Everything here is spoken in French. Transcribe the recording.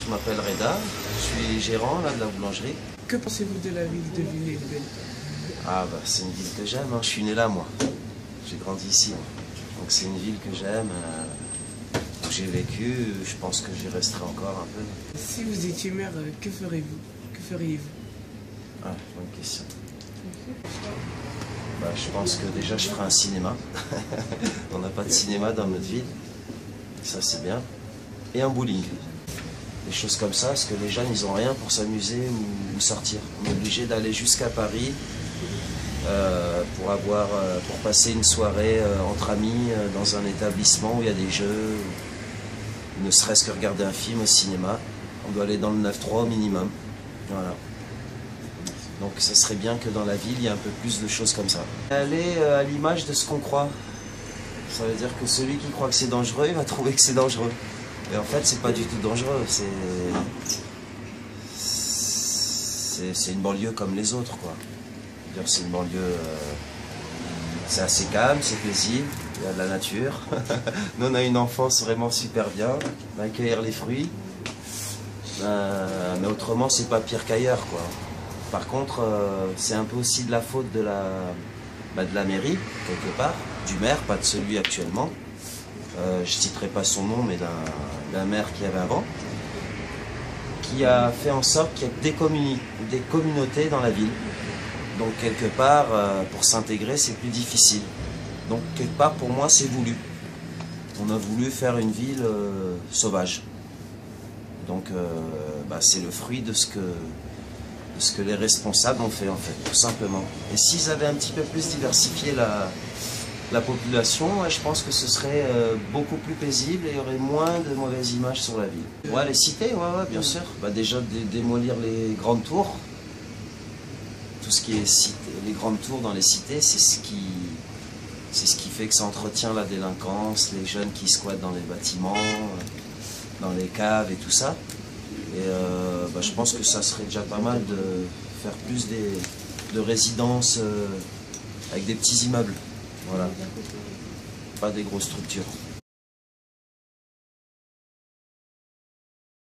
je m'appelle Reda, je suis gérant là, de la boulangerie. Que pensez-vous de la ville de Villers-le-Bel? Ah bah c'est une ville que j'aime, hein. Je suis né là moi, j'ai grandi ici. Donc c'est une ville que j'aime, où j'ai vécu, je pense que j'y resterai encore un peu. Si vous étiez maire, que feriez-vous? Que feriez-vous? Ah, bonne question. Bah, je pense que déjà je ferai un cinéma. On n'a pas de cinéma dans notre ville, ça c'est bien. Et un bowling. Des choses comme ça, parce que les jeunes ils n'ont rien pour s'amuser ou sortir. On est obligé d'aller jusqu'à Paris pour passer une soirée entre amis dans un établissement où il y a des jeux, ne serait-ce que regarder un film au cinéma. On doit aller dans le 9-3 au minimum. Voilà. Donc ça serait bien que dans la ville, il y ait un peu plus de choses comme ça. Aller à l'image de ce qu'on croit. Ça veut dire que celui qui croit que c'est dangereux, il va trouver que c'est dangereux. Et en fait, c'est pas du tout dangereux. C'est une banlieue comme les autres, quoi. C'est une banlieue... c'est assez calme, c'est paisible, il y a de la nature. Nous, on a une enfance vraiment super bien. On va cueillir les fruits. Mais autrement, c'est pas pire qu'ailleurs, quoi. Par contre, c'est un peu aussi de la faute de la mairie, quelque part, du maire, pas de celui actuellement. Je ne citerai pas son nom, mais d'un maire qui avait avant, qui a fait en sorte qu'il y ait des communautés dans la ville. Donc quelque part, pour s'intégrer, c'est plus difficile. Donc quelque part, pour moi, c'est voulu. On a voulu faire une ville sauvage. Donc c'est le fruit de ce que les responsables ont fait, en fait, tout simplement. Et s'ils avaient un petit peu plus diversifié la population, ouais, je pense que ce serait beaucoup plus paisible et il y aurait moins de mauvaises images sur la ville. Ouais, les cités, ouais, bien sûr. Déjà, démolir les grandes tours. Tout ce qui est cité, les grandes tours dans les cités, c'est ce qui fait que ça entretient la délinquance, les jeunes qui squattent dans les bâtiments, dans les caves et tout ça. Et je pense que ça serait déjà pas mal de faire plus de résidences avec des petits immeubles. Voilà. Pas des grosses structures.